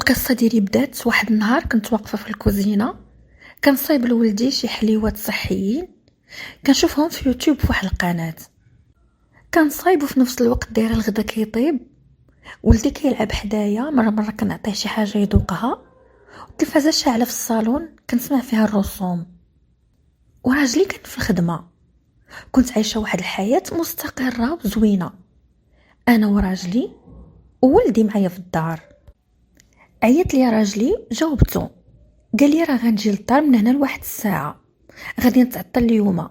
القصه ديالي بدات واحد النهار. كنت واقفه في الكوزينه كنصايب لولدي شي حليوات صحيين، كنشوفهم في يوتيوب في واحد القناه. كنصايب وفي نفس الوقت دايره الغدا كيطيب. ولدي كيلعب حدايا، مره كنعطيه شي حاجه يذوقها. التلفازه شاعله في الصالون كنسمع فيها الرسوم. وراجلي كان في الخدمه. كنت عايشه واحد الحياه مستقره وزوينه، انا وراجلي وولدي معايا في الدار. عيط لي راجلي، جاوبته. قال لي راه غنجي للدار من هنا لواحد الساعه، غادي نتعطل اليوم.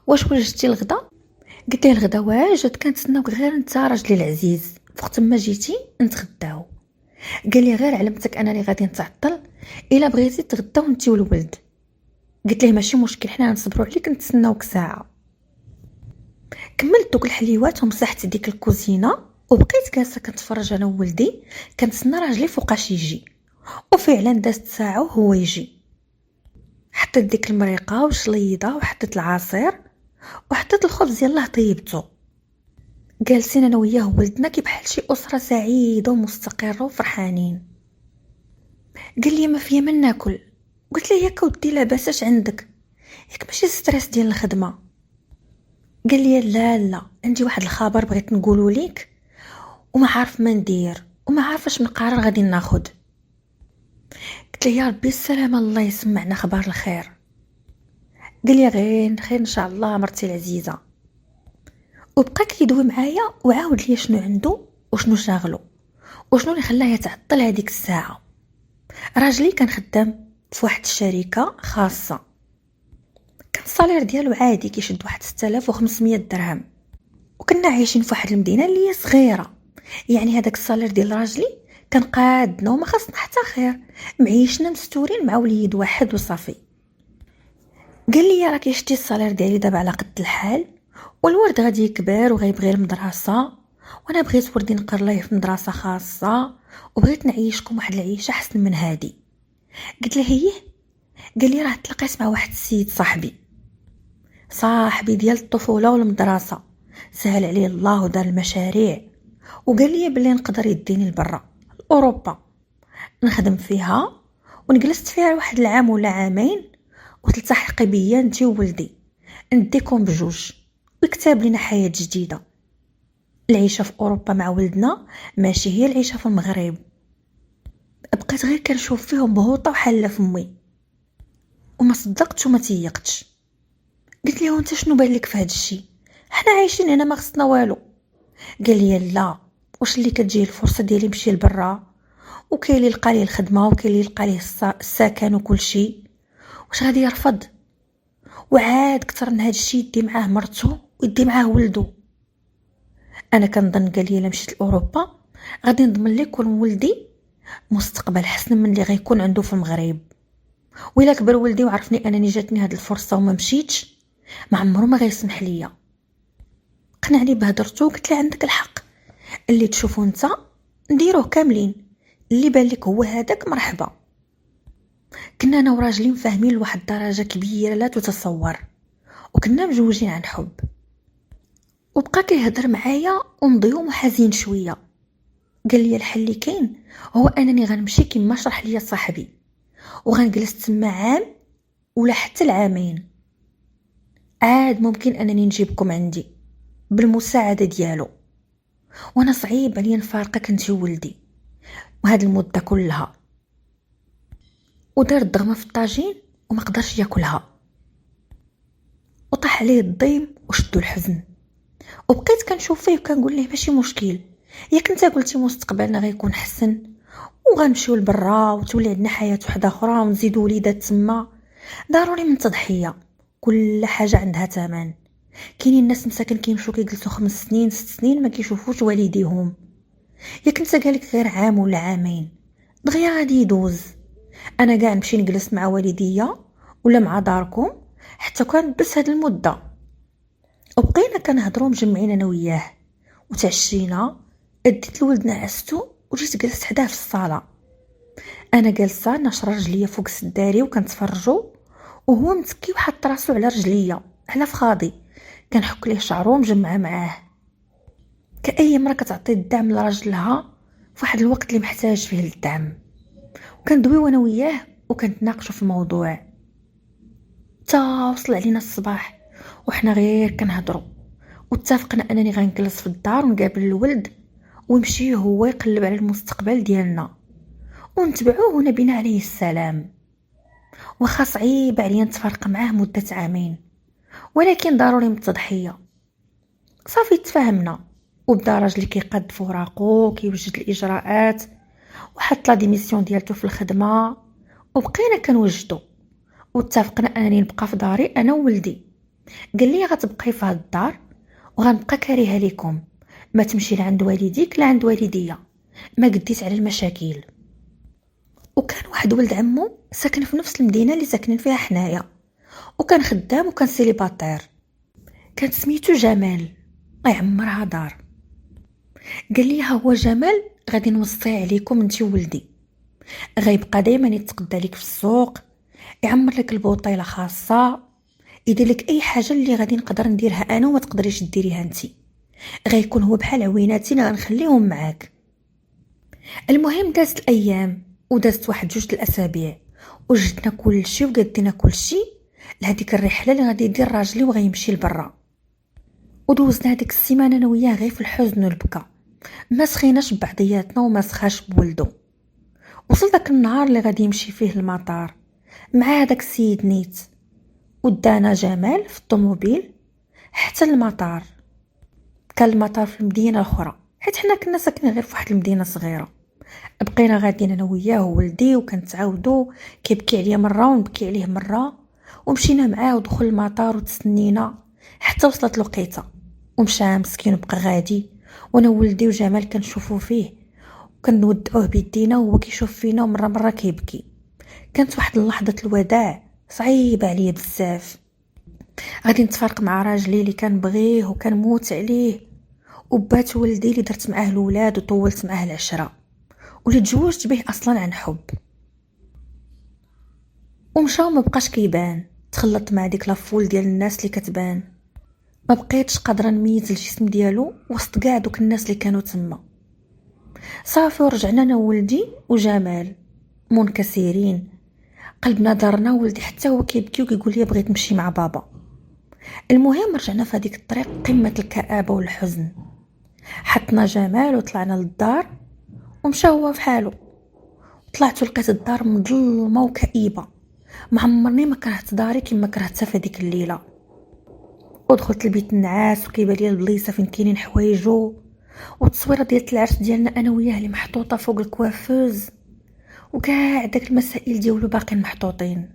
واش وجدتي الغدا؟ قلت ليه الغدا واجد، كنتسناوك غير انت راجلي العزيز، وقت ما جيتي نتغداو. قال لي غير علمتك انا اللي غادي نتعطل، الا بغيتي تغداو انت والولد. قلت ليه ماشي مشكل، حنا نصبروا عليك نتسناوك ساعه. كملت دوك الحليوات ومسحت ديك الكوزينه وبقيت جالسه كنتفرج انا وولدي، كنتسنى راجلي فوقاش يجي. وفعلا دازت ساعه وهو يجي. حطيت ديك المريقه وشليضه وحطيت العصير وحطيت الخبز، يلاه طيبته. جالسين انا وياه ولدنا كي بحال شي اسره سعيده ومستقره وفرحانين. قال لي ما فيا من ناكل. قلت له ياك ودي لاباس اش عندك؟ ياك ماشي ستريس ديال الخدمه؟ قال لي لا عندي واحد الخبر بغيت نقوله ليك، وما عارف ما ندير وما عارفاش من قرار غادي ناخد. قلت له يا ربي السلامه، الله يسمعنا خبر الخير. قال لي غير خير ان شاء الله مرتي العزيزه. وبقى كيدوي معايا وعاود لي شنو عنده وشنو شاغلو وشنو اللي خلاه يتعطل هذيك الساعه. راجلي كان خدام في واحد الشركه خاصه، كان الصالير ديالو عادي كيشد واحد 6500 درهم. وكنا عايشين في واحد المدينه اللي هي صغيره، يعني هذاك الصالير ديال راجلي كان قادنا وما خاصنا حتى خير، معيشنا مستورين مع وليد واحد وصافي. قال لي راكي شتي الصالير ديالي دابا على قد الحال، والورد غادي يكبر وغيبغي المدرسه، وانا بغيت وردي نقر ليه في مدرسه خاصه، وبغيت نعيشكم واحد العيشه احسن من هادي. قلت له هيه. قال لي راه تلقيت مع واحد السيد صاحبي ديال الطفوله والمدرسه، سهل عليه الله ودار المشاريع، وقال لي بلي نقدر يديني لبرا لاوروبا نخدم فيها، ونجلست فيها واحد العام ولا عامين، وتلتحقي بيا انت وولدي، نديكم بجوج ويكتب لنا حياه جديده. العيشه في اوروبا مع ولدنا ماشي هي العيشه في المغرب. بقيت غير كنشوف فيهم مهوطه وحاله فمي، وما صدقتش وما تيقتش. قلت له انت شنو بان لك في هذا الشيء؟ حنا عايشين هنا ما خصنا والو. قال لي لا، واش اللي كتجي الفرصه ديالي نمشي لبرا، وكاين اللي لقى ليه الخدمه وكاين اللي لقى ليه السكن وكل شيء، واش غادي يرفض؟ وعاد كثر من هذا الشيء يدي معاه مرته ويدي معاه ولده. انا كنظن قال لي الا مشيت لاوروبا غادي نضمن لك ولدي مستقبل حسن من اللي غيكون عنده في المغرب. وإلا كبر ولدي وعرفني انني جاتني هذه الفرصه وما مشيتش، ما عمره ما غيسمح ليا. قنعني بهدرته وقلت له عندك الحق، اللي تشوفوا انت نديروه كاملين، اللي بان لك هو هذاك مرحبا. كنا انا وراجلي مفاهمين لواحد الدرجه كبيره لا تتصور، وكنا مجوجين عن حب. وبقى كيهضر معايا ومضيوم وحزين شويه. قال لي الحل اللي كاين هو انني غنمشي كما شرح لي صاحبي، وغنجلس تما عام ولا حتى العامين. عاد ممكن انني نجيبكم عندي بالمساعده ديالو، وانا صعيب عليا نفارقك انت وولدي وهاد المده كلها. ودار الضغمه في الطاجين وما قدرش ياكلها، وطاح عليه الضيم وشدو الحزن. وبقيت كنشوف فيه وكنقول ليه ماشي مشكل، ياك انت قلتي مستقبلنا غيكون حسن وغنمشيو لبرا وتولي عندنا حياه وحده اخرى ونزيدو وليدات تما، ضروري من تضحيه، كل حاجه عندها ثمن. كاينين الناس مساكن كيمشيو كيجلسوا 5 سنين 6 سنين ما كيشوفوش والديهم، ياك انت قالك غير عام ولا عامين دغيا غادي يدوز. انا كاع نمشي نجلس مع والديا ولا مع داركم حتى كان بس هاد المده. وبقينا كنهضروا مجمعين انا وياه، وتعشينا. اديت لولدنا عستو وجيت جلست حداه في الصاله. انا جالسه نشر رجليا فوق السداري وكنتفرجوا، وهو متكي وحط راسو على رجليا على فخاضي، كنحك ليه شعرو مجمعه معاه كأي مرة كتعطي الدعم لراجلها في واحد الوقت اللي محتاج فيه الدعم. كندويو انا وياه وكنتناقشوا في الموضوع تا وصل علينا الصباح وحنا غير كنهضروا. واتفقنا انني غنجلس في الدار ونقابل الولد ويمشي هو يقلب على المستقبل ديالنا ونتبعوه ونبينا عليه السلام. وخا صعيب عليا نتفرق معاه مدة عامين، ولكن ضروري من التضحية. صافي تفاهمنا وبدا راجلي كيقاد فراقو كيوجد الاجراءات وحط لا ديميسيون ديالته في الخدمه وبقينا كنوجدو. واتفقنا انني نبقى في داري انا وولدي. قال لي غتبقاي في هاد الدار وغنبقى كارهه ليكم، ما تمشي لعند والديك لا عند والديا، ما قديت على المشاكل. وكان واحد ولد عمو ساكن في نفس المدينه اللي ساكنين فيها حنايا، وكان خدام وكان سيليباتير. كانت سميتو جمال، الله يعمرها دار. قال لي ها هو جمال غادي نوصيه عليكم انت وولدي، غيبقى دائما يتقدى لك في السوق، يعمر لك البوطيله خاصه، يدير لك اي حاجه اللي غادي نقدر نديرها انا وما تقدريش ديريها انت. غيكون هو بحال عويناتي اللي غنخليهم معاك. المهم دازت الايام ودازت واحد 2 الاسابيع وجدنا كلشي وقدينا كلشي لهاديك الرحله اللي غادي يدير راجلي وغيمشي لبرا. ودوزنا هذيك السيمانه انا وياه غير في الحزن والبكا، ما سخيناش بعضياتنا وما سخاش بولدو. وصل داك النهار اللي غادي يمشي فيه المطار مع هذاك السيد نيت، ودانا جمال في الطوموبيل حتى المطار. كان المطار في المدينه الاخرى حيت حنا كنا ساكنين غير في واحد المدينه صغيره. بقينا غاديين انا وياه وولدي وكنتعاودوا كيبكي عليا مره ونبكي عليه مره، ومشينا معاه ودخل المطار وتسنينا حتى وصلت الوقيته ومشى مسكين وبقى غادي. وانا ولدي وجمال كنشوفوا فيه وكنودعوه بيدينا وهو كيشوف فينا ومره كيبكي. كانت واحد اللحظه الوداع صعيبه عليا بزاف. غادي نتفارق مع راجلي اللي كنبغيه وكنموت عليه، وبات ولدي اللي درت معاه الولاد وطولت معاه العشره واللي تزوجت به اصلا عن حب. ومشى وما بقاش كيبان، تخلط مع ديك لافول ديال الناس اللي كتبان. ما بقيتش قادره نميز الجسم ديالو وسط كاع دوك الناس اللي كانوا تما. صافي ورجعنا انا وولدي وجمال منكسرين، قلبنا دارنا. ولدي حتى هو كيبكي وكيقول لي بغيت نمشي مع بابا. المهم رجعنا في هذيك الطريق قمه الكآبه والحزن. حطنا جمال وطلعنا للدار ومشى هو في حاله. طلعت لقيت الدار مظلمه وكئيبه، ما عمرني ما كرهت داري كما كرهتها في هذيك الليله. ودخلت البيت النعاس وكيبان لي البليصه فين كاينين حوايجو والتصويره ديال العرس ديالنا انا وياه اللي محطوطه فوق الكوافوز، وكاع داك المسائل ديالو باقيين محطوطين.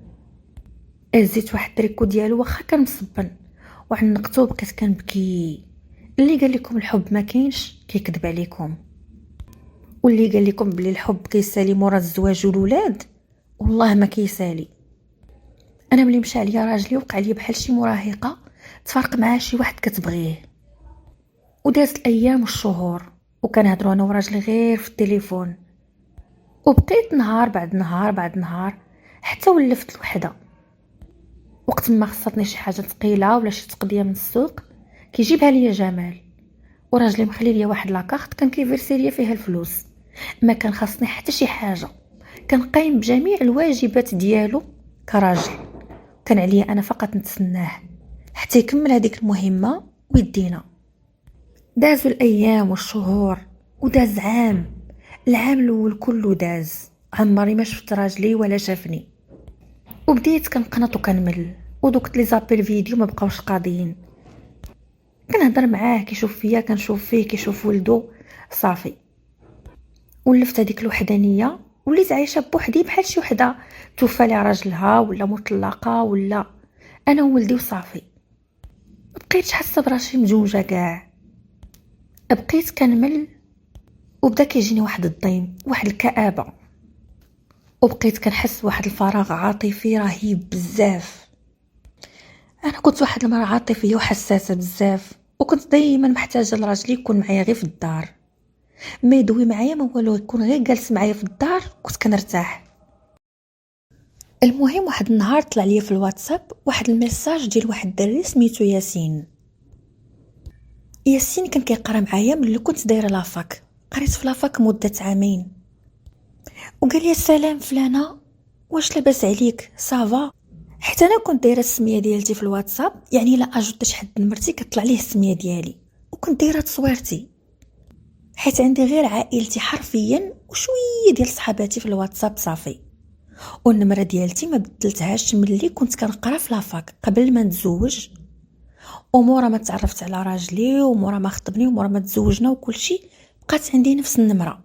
هزيت واحد التريكو ديالو واخا كان مصبن وعنقته وبقيت كنبكي. اللي قال لكم الحب ما كاينش كيكذب عليكم، واللي قال لكم بلي الحب كيسالي مورا الزواج والولاد والله ما كيسالي. انا ملي مشى عليا راجلي وقع لي بحال شي مراهقه تفرق معاه شي واحد كتبغيه. ودازت الايام والشهور وكنهضروا انا وراجلي غير في التليفون، وبقيت نهار بعد نهار بعد نهار حتى ولفت الوحده. وقت ما خصتني شي حاجه ثقيله ولا شي تقضيه من السوق كيجيبها ليا جمال. وراجلي مخلي ليا واحد لاكارت كان كيفيرسي ليا فيها الفلوس، ما كان خاصني حتى شي حاجه، كان قايم بجميع الواجبات ديالو كراجل. كان عليا انا فقط نتسناه حتى يكمل هذيك المهمه ويدينا. دازوا الايام والشهور وداز عام. العام الاول كله داز، عمري ما شفت راجلي ولا شافني. وبديت كنقنط وكنمل، ودوك لي زابيل فيديو ما بقاوش قاضيين. كنهضر معاه كيشوف فيا كنشوف فيه كيشوف ولدو. صافي ولفت هذيك الوحدانيه، وليت عايشه بوحدي بحال شي وحده توفى لها راجلها ولا مطلقه ولا انا وولدي وصافي. بقيتش حاسه براسي مزوجه كاع، بقيت كنمل وبدا كيجيني واحد الضيم واحد الكآبه، وبقيت كنحس واحد الفراغ عاطفي رهيب بزاف. انا كنت واحد المراه عاطفيه وحساسه بزاف، وكنت دائما محتاجه لراجلي يكون معايا غير في الدار، ما يدوي معايا ما والو، يكون غير جالس معايا في الدار كنت كنرتاح. المهم واحد النهار طلع لي في الواتساب واحد الميساج ديال واحد الدري سميتو ياسين. ياسين كان كيقرا معايا ملي كنت دايره لافاك، قريت في لافاك مده عامين. وقال لي السلام فلانه، واش لاباس عليك صافا؟ حيت انا كنت دايره السميه ديالتي في الواتساب، يعني لا اجوت شي حد مرتي كطلع ليه السميه ديالي، وكنت دايره تصويرتي حيت عندي غير عائلتي حرفيا وشويه ديال صحاباتي في الواتساب صافي. والنمره ديالتي ما بدلتهاش ملي كنت كنقرا في لافاك قبل ما نتزوج، ومورا ما تعرفت على راجلي ومورا ما خطبني ومورا ما تزوجنا وكل شيء بقات عندي نفس النمره.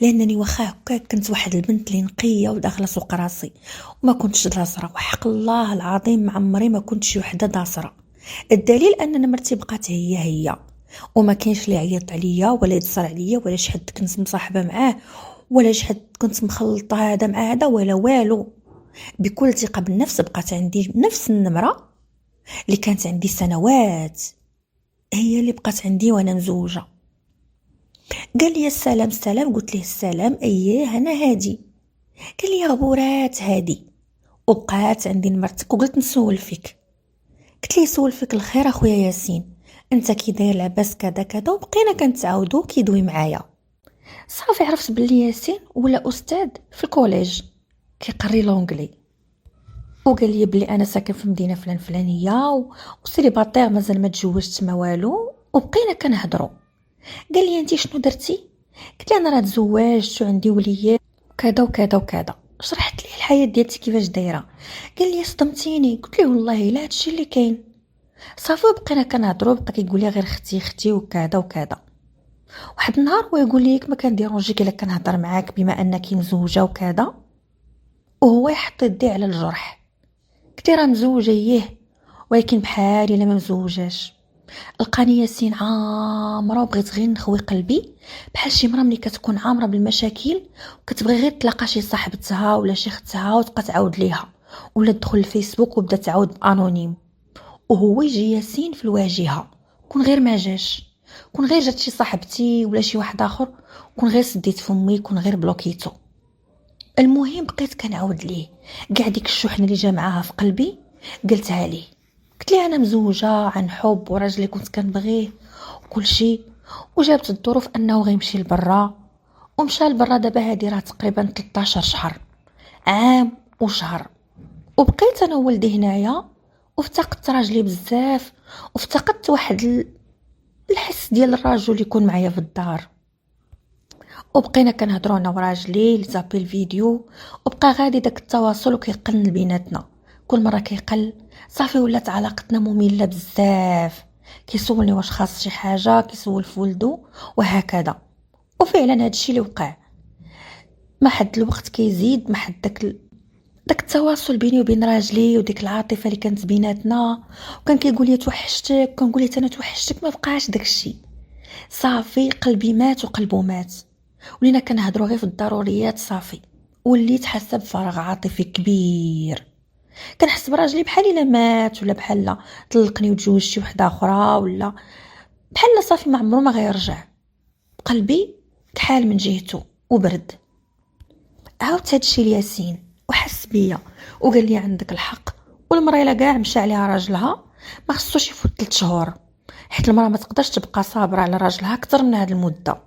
لانني واخا هكا كنت واحد البنت اللي نقيه وداخله سوق راسي وما كنتش داسره، وحق الله العظيم ما عمري ما كنت شي وحده داسره. الدليل ان نمرتي بقات هي وما كاينش اللي عيط عليا ولا يتصل عليا ولا شي حد كنت مصاحبه معاه ولا شي حد كنت مخلطه هذا مع هذا ولا والو. بكل ثقه بالنفس بقات عندي نفس النمره اللي كانت عندي سنوات، هي اللي بقات عندي وانا مزوجه. قال لي السلام السلام، قلت له السلام اييه انا هادي. قال لي غبورات هادي، وبقات عندي نمرتك وقلت نسول فيك. قلت لي سول فيك الخير اخويا ياسين، انت كي داير لاباس كذا كذا، وبقينا كنتعاودو كيدوي معايا. صافي عرفت بلي ياسين ولا استاذ في الكوليج كيقري لونجلي، وقال لي بلي انا ساكن في مدينه فلان فلانيه وسيليباتير مازال ما تزوجت ما والو، وبقينا كنهضروا. قال لي انت شنو درتي؟ قلت له انا راه تزوجت وعندي وليات كذا وكذا وكذا. شرحت ليه الحياه ديالتي كيفاش دايره. قال لي صدمتيني. قلت له والله الا هادشي اللي كاين. صافي بقينا كنهضروا، بقى كيقول لي غير اختي وكذا وكذا. واحد النهار هو يقول لي ما كنديرونجيك الا كنهضر معاك بما انك مزوجه وكذا، وهو يحط يديه على الجرح. قلت راه مزوجه ايه، ولكن بحالي الا ما مزوجاش. لقاني ياسين عامره وبغيت غير نخوي قلبي بحال شي مرا ملي كتكون عامره بالمشاكل وكتبغي غير تلاقى شي صاحبتها ولا شي اختها وتبقى تعاود ليها، ولا تدخل الفيسبوك وبدا تعاود بانونيم. وهو يجي ياسين في الواجهه، كون غير ما جاش، كون غير جات شي صاحبتي ولا شي واحد اخر، كون غير سديت فمي، كون غير بلوكيتو. المهم بقيت كنعاود ليه كاع ديك الشحنه اللي جا معاها في قلبي قلتها ليه. قلت لي انا مزوجه عن حب وراجلي كنت كنبغيه وكل شيء، وجابت الظروف انه غيمشي لبرا، ومشى لبرا. دابا هادي راه تقريبا 13 شهر، عام وشهر، وبقيت انا وولدي هنايا. وافتقدت راجلي بزاف، وافتقدت واحد الحس ديال الرجل اللي يكون معايا في الدار. وبقينا كنهضروا انا وراجلي لزابي الفيديو، وبقى غادي داك التواصل وكيقل بيناتنا. كل مره كيقل صافي ولات علاقتنا ممله بزاف. كيسولني واش خاص شي حاجه، كيسول في ولدو وهكذا. وفعلا هادشي اللي وقع. ما حد الوقت كيزيد ما حد داك التواصل بيني وبين راجلي وديك العاطفه اللي كانت بيناتنا. وكان كيقول لي توحشتك، كنقول لي انا توحشتك، ما بقاش داكشي. صافي قلبي مات وقلبه مات، ولينا كنهضروا غير في الضروريات صافي. وليت حاسه بفراغ عاطفي كبير، كنحس براجلي بحال الا مات، ولا بحال طلقني وتزوج شي وحده اخرى، ولا بحال صافي ما عمره ما غيرجع. قلبي كحال من جهته وبرد. عاودت هادشي لياسين وحس بيا وقال لي عندك الحق، والمراه الا كاع مشى عليها راجلها ما خصوش يفوت 3 شهور، حيت المراه ما تقدرش تبقى صابره على راجلها اكثر من هذه المده.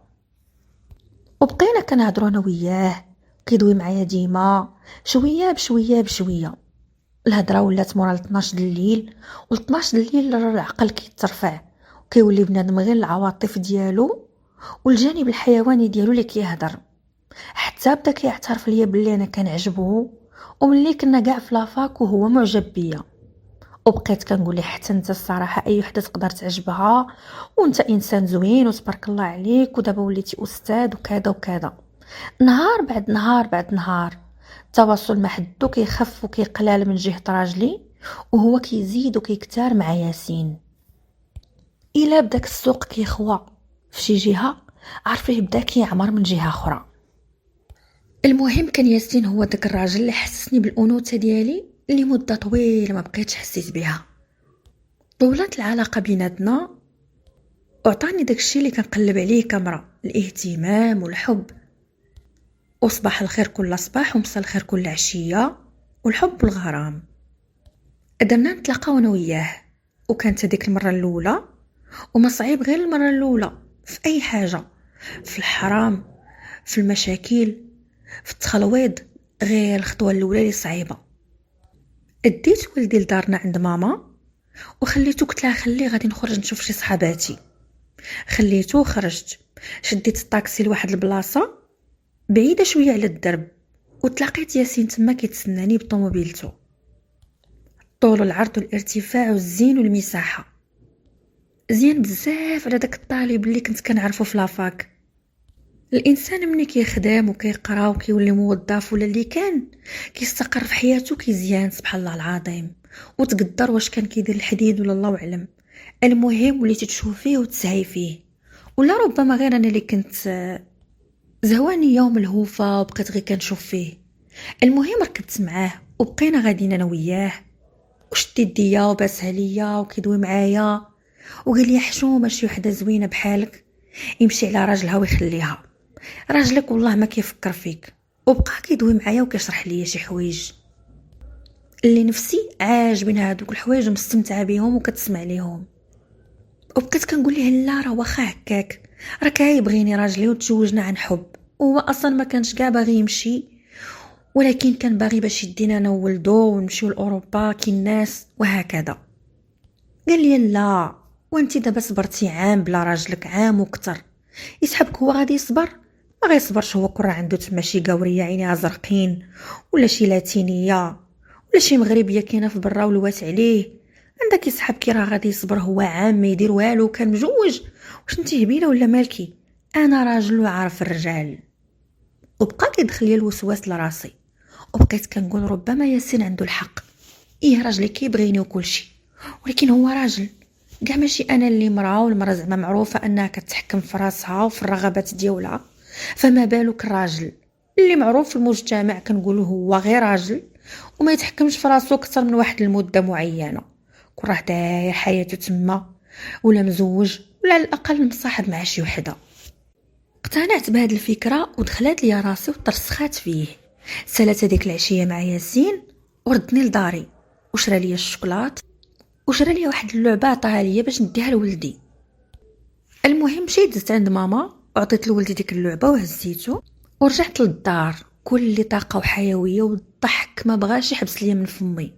وبقينا كنهضروا انا وياه، كيدوي معايا ديما شويه بشويه بشويه. الهضره ولات مورا 12 الليل، و12 الليل العقل كيترفع وكيولي بنادم غير العواطف ديالو والجانب الحيواني ديالو اللي كيهضر. حتى بدا كيعترف ليا بلي انا كنعجبو، وملي كنا كاع في لافاك وهو معجب بيا. وبقيت كنقول ليه حتى انت الصراحه اي وحده تقدر تعجبها، وانت انسان زوين وتبارك الله عليك، ودابا وليتي استاذ وكذا وكذا. نهار بعد نهار بعد نهار التواصل مع حدو كيخف وكيقلال من جهه راجلي، وهو كيزيد وكيكتار مع ياسين. الا بداك السوق كيخوى في شي جهه، عرفيه بدا كيعمر من جهه اخرى. المهم كان ياسين هو داك الراجل اللي حسسني بالانوثه ديالي اللي مده طويله ما بقيتش حسيت بها. طولت العلاقه بيناتنا وعطاني داكشي اللي كنقلب عليه كامرة، الاهتمام والحب، وصباح الخير كل صباح ومساء الخير كل عشيه، والحب والغرام. قدرنا نتلاقاو انا وياه، وكانت هذيك المره الاولى، وما صعيب غير المره الاولى في اي حاجه، في الحرام، في المشاكل، في التخلويض غير الخطوه الاولى اللي صعيبه. اديت ولدي لدارنا عند ماما وخليته، قلت لها خلي غادي نخرج نشوف شي صحاباتي. خليته وخرجت، شديت الطاكسي لواحد البلاصه بعيده شويه على الدرب، وتلاقيت ياسين تما كيتسناني بطوموبيلته. الطول والعرض والارتفاع والزين والمساحه زين بزاف على داك الطالب اللي كنت كنعرفه في لافاك. الانسان ملي كيخدم وكيقرا وكيولي موظف ولا اللي كان كيستقر في حياته كيزيان سبحان الله العظيم، وتقدر واش كان كيدير الحديد ولا الله اعلم. المهم وليتي تشوفيه وتسعي فيه، ولا ربما غير انا اللي كنت زهواني يوم الهوفه وبقيت غير كنشوف فيه. المهم ركبت معاه وبقينا غاديين انا وياه، وشدي يديا وباسها ليا وكيدوي معايا وقال لي حشومه شي وحده زوينه بحالك يمشي على راجلها ويخليها، راجلك والله ما كيفكر فيك. وبقى كيدوي معايا وكيشرح لي شي حوايج اللي نفسي عاجبين هادوك الحوايج ومستمتعه بهم وكتسمع ليهم. وبقيت كنقول ليه لا راه واخا هكاك راه كيبغيني راجلي وتزوجنا عن حب، وهو اصلا ما كانش كاع باغي يمشي، ولكن كان باغي باش يدينا انا وولدو ونمشيو لاوروبا كي الناس وهكذا. قال لي لا، وانت دابا صبرتي عام بلا راجلك، عام وكتر، يسحبك هو غادي يصبر؟ ما غيصبرش هو، كون راه عنده تما شي قاوريه عينيها زرقين ولا شي لاتينيه ولا شي مغربيه كاينه في برا ولوات عليه، عندك يسحب كي راه غادي يصبر هو عام ما يدير والو كان مجوج؟ واش انت هبيله ولا مالكي؟ انا راجل وعارف الرجال. وبقى كيدخل لي الوسواس لراسي، وبقيت كنقول ربما ياسين عنده الحق، ايه راجلي كيبغيني وكل شيء، ولكن هو راجل كاع ماشي انا اللي مراه، والمراه زعما معروفه انها كتحكم في راسها وفي الرغبات ديالها، فما بالك الراجل اللي معروف في المجتمع كنقولوا هو غير راجل وما يتحكمش في راسو اكثر من واحد المده معينه، كون راه داير حياته تما ولا مزوج ولا على الاقل مصاحب مع شي وحده. اقتنعت بهذه الفكره ودخلت لي راسي وترسخات فيه. سالت هذيك العشيه مع ياسين وردني لداري وشرى لي الشوكولات وشرى لي واحد اللعبه عطاها ليا باش نديها لولدي. المهم مشيت دزت عند ماما وعطيت لولدي ديك اللعبه وهزيته ورجعت للدار كل طاقه وحيويه، والضحك ما بغاش يحبس ليا من فمي.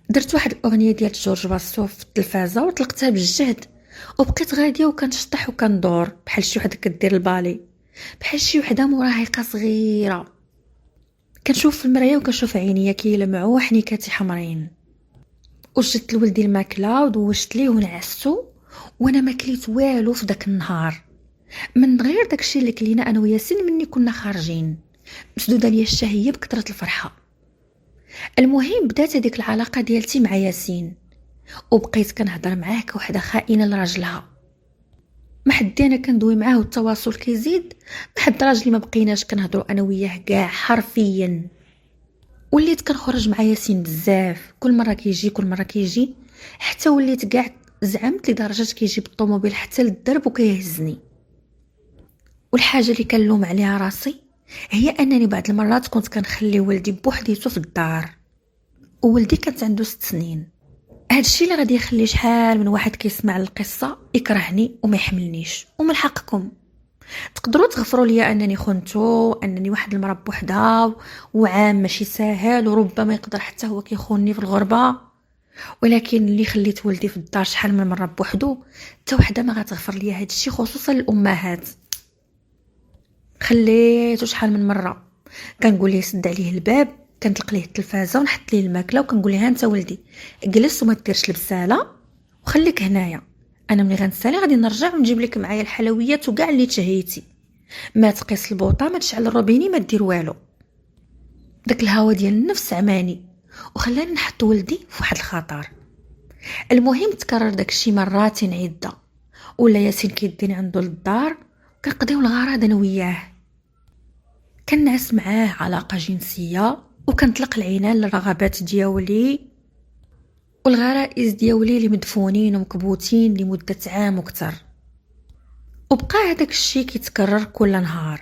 درت واحد الاغنيه ديال جورج باسوف في التلفازه وطلقتها بالجهد، وبقيت غاديه وكنشطح وكندور بحال شي وحده كدير البالي، بحال شي وحده مراهقه صغيره. كنشوف في المرايه وكنشوف عينيا كيلمعوا حنيكاتي حمرين. وجدت لولدي الماكله ودوشت ليه ونعستو، وانا ما كليت والو في داك النهار من غير داكشي اللي كلينا انا وياسين مني كنا خارجين، مسدوده ليا الشهيه بكثره الفرحه. المهم بدات هذيك العلاقه ديالتي مع ياسين، وبقيت كنهضر معاه كوحده خائنه لراجلها. ما حدينا كندوي معاه والتواصل كيزيد، ما حد راجلي ما بقيناش كنهضروا انا وياه كاع حرفيا. وليت كنخرج مع ياسين بزاف، كل مره كيجي حتى وليت كاع زعمت لدرجه كيجي بالطوموبيل حتى للدرب وكيهزني. والحاجه اللي كنلوم عليها راسي هي انني بعض المرات كنت كنخلي ولدي بوحديته في الدار، وولدي كانت عنده 6 سنين. هادشي اللي غادي يخلي شحال من واحد كيسمع القصه يكرهني وما يحملنيش. ومن حقكم تقدروا تغفروا لي انني خنتو، انني واحد المراه بوحدها وعام ماشي ساهل، وربما يقدر حتى هو كيخونني في الغربه، ولكن اللي خليت ولدي في الدار شحال من مره بوحدو حتى وحده ما غتغفر لي هادشي، خصوصا الامهات. خليته شحال من مره كنقول ليه سد عليه الباب، كنطلق ليه التلفازه ونحط ليه الماكله وكنقول ليه انت ولدي جلس وما ديرش البساله وخليك هنايا، انا ملي غنسالي غادي نرجع ونجيب لك معايا الحلويات وكاع اللي تشهيتي، ما تقيس البوطه ما تشعل الروبيني ما دير والو. داك الهوا ديال النفس عماني وخلاني نحط ولدي في واحد الخطر. المهم تكرر داكشي مرات عده، ولا ياسين كيديني عنده للدار كنقضيو الغرض انا وياه، كنعس معاه علاقه جنسيه وكنطلق العنان للرغبات ديالي والغرائز ديالي اللي مدفونين ومكبوتين لمده عام وكتر. وبقى هذاك الشيء كيتكرر كل نهار،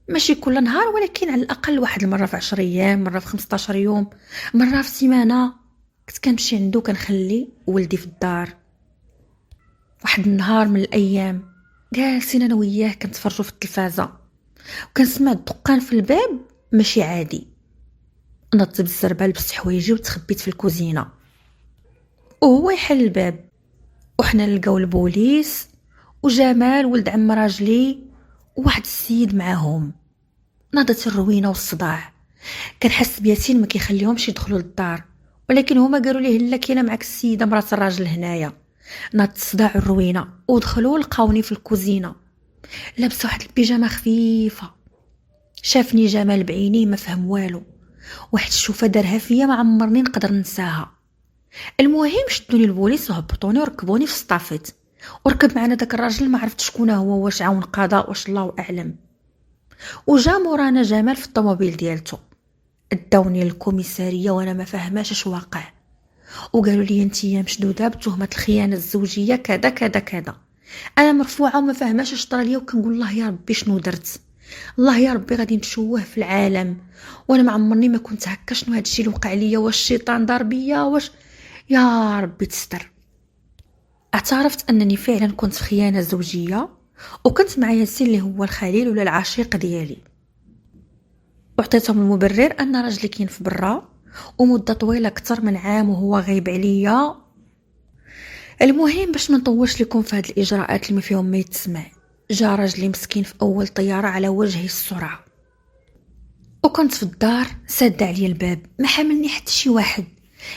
ماشي كل نهار ولكن على الاقل واحد المره في 10 ايام، مره في 15 يوم، مره في سيمانه. كنت كنمشي عنده كنخلي ولدي في الدار. واحد النهار من الايام جالسين انا وياه كنتفرجوا في التلفازه، وكنسمع الدقان في الباب ماشي عادي. نضت بالزربه، لبست حوايجي وتخبيت في الكوزينه، وهو يحل الباب، وحنا نلقاو البوليس وجمال ولد عم راجلي وواحد السيد معاهم. ناضت الروينه والصداع. كنحس بياسين ما كيخليهمش يدخلوا للدار، ولكن هما قالوا ليه لا كاينه معك السيده مرات الراجل هنايا. ناضت الصداع الروينه ودخلوا لقاوني في الكوزينه لابسه واحد البيجامه خفيفه. شافني جمال بعينيه ما فهم والو، واحد الشوفه دارها فيا ما عمرني نقدر ننساها. المهم شدوني البوليس وهبطوني وركبوني في السطافيت، وركب معنا داك الراجل ما عرفت شكون هو، واش عاون قضاء واش الله اعلم. وجا مورانا جمال في الطوموبيل ديالتو، اداوني للكوميساريه وانا ما فاهماش اش واقع، وقالوا لي انتيا مشدوده بتهمه الخيانه الزوجيه كذا كذا كذا. انا مرفوعه وما فاهماش اش طرا ليا، وكنقول الله يا ربي شنو درت، الله يا ربي غادي نتشوه في العالم، وانا ما عمرني ما كنت هكا. شنو هادشي اللي وقع ليا؟ واش الشيطان دار بيا؟ واش يا ربي تستر. اعترفت انني فعلا كنت في خيانه زوجيه، وكنت مع ياسين اللي هو الخليل ولا العشيق ديالي. وعطيتهم المبرر ان راجلي كاين في برا ومده طويله اكثر من عام وهو غايب عليا. المهم باش ما نطولش لكم في هاد الاجراءات اللي ما فيهم ما يتسمع، جا راجلي مسكين في اول طياره على وجه السرعه، وكنت في الدار ساد عليا الباب، ما حاملني حتى شي واحد،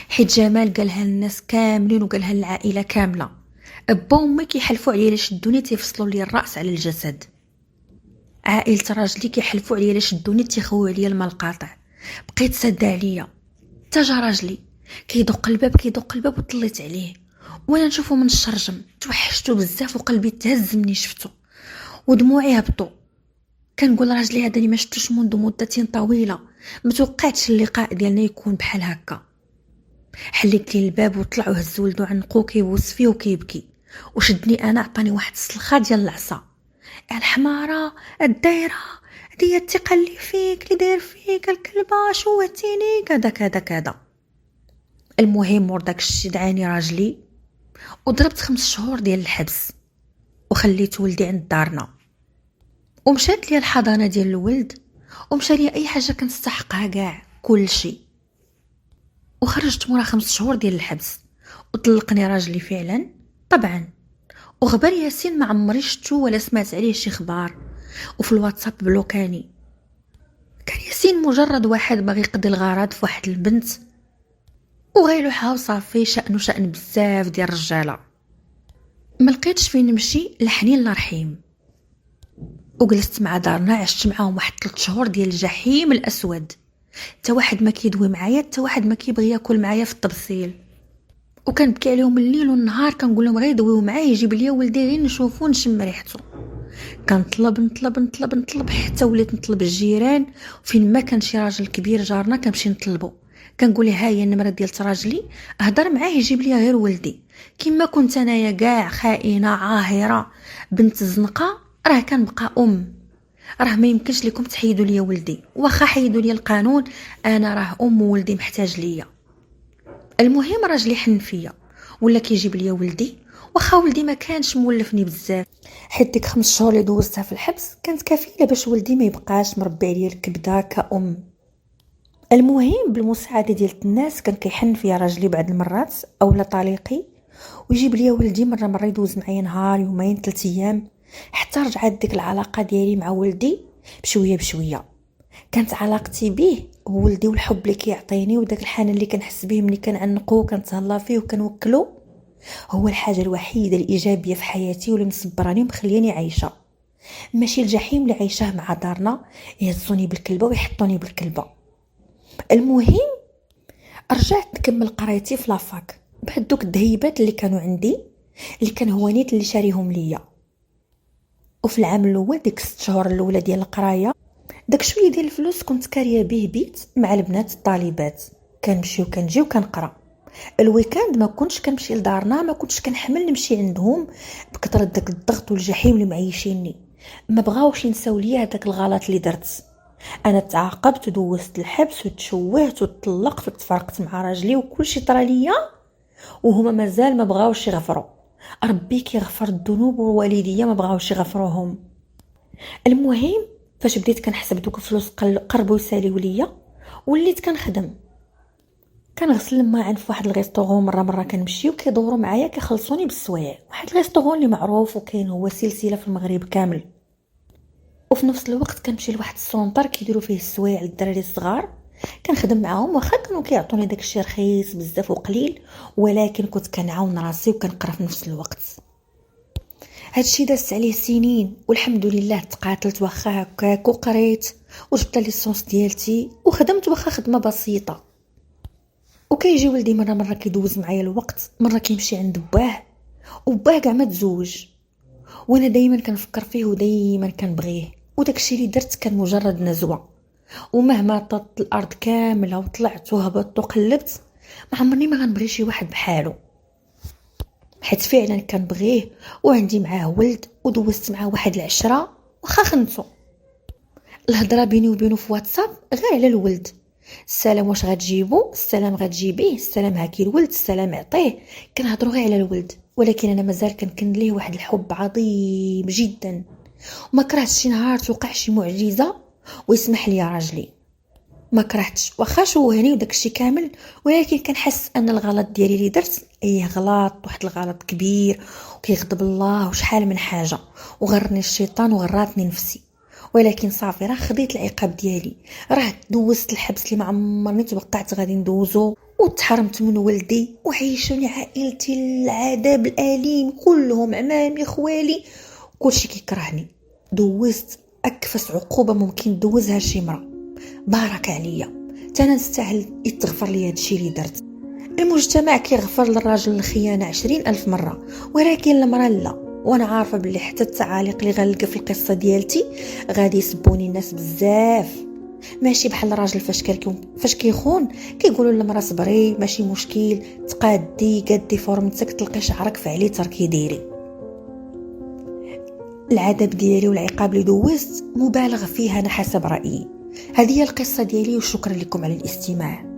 حيت جمال قالها للناس كاملين وقالها للعائله كامله. با وامي كيحلفوا عليا شدوني تيفصلوا لي الراس على الجسد، عائله راجلي كيحلفوا عليا شدوني تيخويو عليا الماء القاطع. بقيت ساده عليا. تا جا راجلي كيدق الباب وطليت عليه وانا نشوفه من الشرجم. توحشته بزاف وقلبي تهز مني شفتو ودموعي هبطوا. كنقول راجلي هذا اللي ما شفتوش منذ مده طويله، متوقعتش اللقاء ديالنا يكون بحال هكا. حليت لي الباب وطلع وهز ولدو عنقو كيبوس فيه وكيبكي، وشدني انا عطاني واحد السلخه ديال العصا. الحماره الدايره هذه الثقه اللي فيك اللي داير فيك الكلبه شوهتيني كذا كذا كذا. المهم مور داك الشي دعاني راجلي وضربت 5 شهور ديال الحبس، وخليت ولدي عند دارنا، ومشات لي الحضانه ديال الولد، ومشى لي اي حاجه كنستحقها كاع كل شيء. وخرجت مورا 5 شهور ديال الحبس، وطلقني راجلي فعلا طبعا. وغبر ياسين ما عمري شفتو ولا سمعت عليه شي خبار، وفي الواتساب بلوكاني. كان ياسين مجرد واحد باغي يقضي الغرض في واحد البنت وغيلوحها وصافي، شأنه شأن بزاف ديال الرجاله. ما لقيتش فين نمشي لحنين الله رحيم، وجلست مع دارنا عشت معاهم واحد 3 شهور ديال الجحيم الاسود. تا واحد ما كيدوي معايا، تا واحد ما كيبغي ياكل معايا في التبصيل، وكنبكي عليهم الليل والنهار. كنقول لهم غير يدويو معايا يجيب لي ولدي غير نشوفو نشم ريحته. كنطلب نطلب نطلب نطلب حتى وليت نطلب الجيران، وفين ما كان شي راجل كبير جارنا كنمشي نطلبو. كنقول له ها هي النمره ديال راجلي، هضر معاه يجيب لي غير ولدي. كيما كنت انايا كاع خائنه عاهره بنت الزنقه، راه كنبقى راه ما يمكنش لكم تحيدوا لي ولدي، واخا حيدوا لي القانون انا راه ولدي محتاج ليا. المهم راجلي حن فيا ولا كيجيب لي ولدي، واخا ولدي ما كانش مولفني بزاف، حيت ديك 5 شهور اللي دوزتها في الحبس كانت كفيله باش ولدي ما يبقاش مربي عليا الكبده كأم. المهم بالمساعده ديال الناس كان كيحن فيا راجلي بعض المرات اولا طليقي، ويجيب لي ولدي مره يدوز معايا نهار يومين 3 ايام، حتى رجعت ديك العلاقه ديالي مع ولدي بشويه بشويه. كانت علاقتي به بولدي والحب اللي كيعطيني وداك الحنان اللي كنحس به ملي كنعنقو وكنتهلا فيه وكنوكلو هو الحاجه الوحيده الايجابيه في حياتي واللي مصبراني ومخلياني عايشه، ماشي الجحيم اللي عايشاه مع دارنا يهزوني بالكلبه ويحطوني بالكلبه. المهم رجعت نكمل قرايتي في لافاك بعد دوك الدهيبات اللي كانوا عندي، اللي كان هو نيت اللي شاريهم ليا. وفي العام الاول ديك 6 شهور الاولى ديال القرايه، داك شويه ديال الفلوس كنت كاريه به بيت مع البنات الطالبات، كنمشي وكنجي وكنقرا. الويكاند ما كنتش كنمشي لدارنا، ما كنتش كنحمل نمشي عندهم بكثره داك الضغط والجحيم اللي معيشيني. ما بغاوش ينساو ليا هذاك الغلط اللي درت. انا تعاقبت ودوزت الحبس وتشوهت وطلقت وتفرقت مع راجلي وكل شيء طرا ليا، وهما مازال ما بغاوش يغفروا. ربي كيغفر الذنوب، ووالديا ما بغاوش يغفروهم. المهم فاش بديت كنحسب دوك الفلوس قربوا يساليو ليا، وليت كنخدم، كنغسل الماعن في واحد الريستورون. مره كنمشيو كيدوروا معايا كيخلصوني بالسوايع، واحد الريستورون اللي معروف وكاين هو سلسله في المغرب كامل. وفي نفس الوقت كنمشي لواحد السونتر كيديروا فيه السوايع للدراري الصغار، كنخدم معاهم. واخا كانوا كيعطوني داكشي رخيص بزاف وقليل، ولكن كنت كنعاون راسي وكنقرا في نفس الوقت. هادشي دازت عليه سنين، والحمد لله تقاتلت واخا هكاك، وقريت وجبت ليسونس ديالتي وخدمت واخا خدمه بسيطه. وكيجي ولدي مره كيدوز معايا الوقت، مره كيمشي عند باه، وباه كاع ما تزوج، وانا دايما كنفكر فيه ودايما كنبغيه. وداكشي اللي درت كان مجرد نزوه، ومهما طلت الارض كامله وطلعت وهبطت وقلبت، ما عمرني ما غنبغي شي واحد بحاله، حيت فعلا كنبغيه وعندي معاه ولد، ودوزت معاه واحد العشرة واخا خنتو. الهضره بيني وبينه في واتساب غير على الولد، السلام واش غتجيبو، السلام غتجيبيه، السلام هاكي الولد، السلام عطيه. كنهضروا غير على الولد، ولكن انا مازال كنكن ليه واحد الحب عظيم جدا، وما كرهتش شي نهار توقع شي معجزه ويسمح لي راجلي. ما كرهتش واخا شوهني وداكشي كامل، ولكن كنحس ان الغلط ديالي اللي درت غلط، واحد الغلط كبير وكيغضب الله وشحال من حاجه، وغرني الشيطان وغراتني نفسي. ولكن صافي، راه خديت العقاب ديالي، راه دوزت الحبس اللي ما عمرني توقعت غادي ندوزو، وتحرمت من ولدي، وعيشوني عائلتي العذاب الاليم كلهم، عمامي خوالي كلشي كيكرهني. دوزت اكفس عقوبه ممكن دوزها شي مرة. بارك عليا، انا نستاهل يتغفر لي هادشي اللي درت. المجتمع كيغفر للراجل الخيانه 20,000 مره، ولكن المراه لا. وانا عارفه بلي حتى التعاليق اللي غنلقى في القصه ديالتي غادي يسبوني الناس بزاف. ماشي بحال الراجل فاش كيخون كيقولوا للمراه صبري ماشي مشكل، تقادي قدي فورمتك، تلقي شعرك فعلي تركي ديري. العذاب ديالي والعقاب اللي دوزت مبالغ فيها انا حسب رايي. هذه هي القصه ديالي، وشكرا لكم على الاستماع.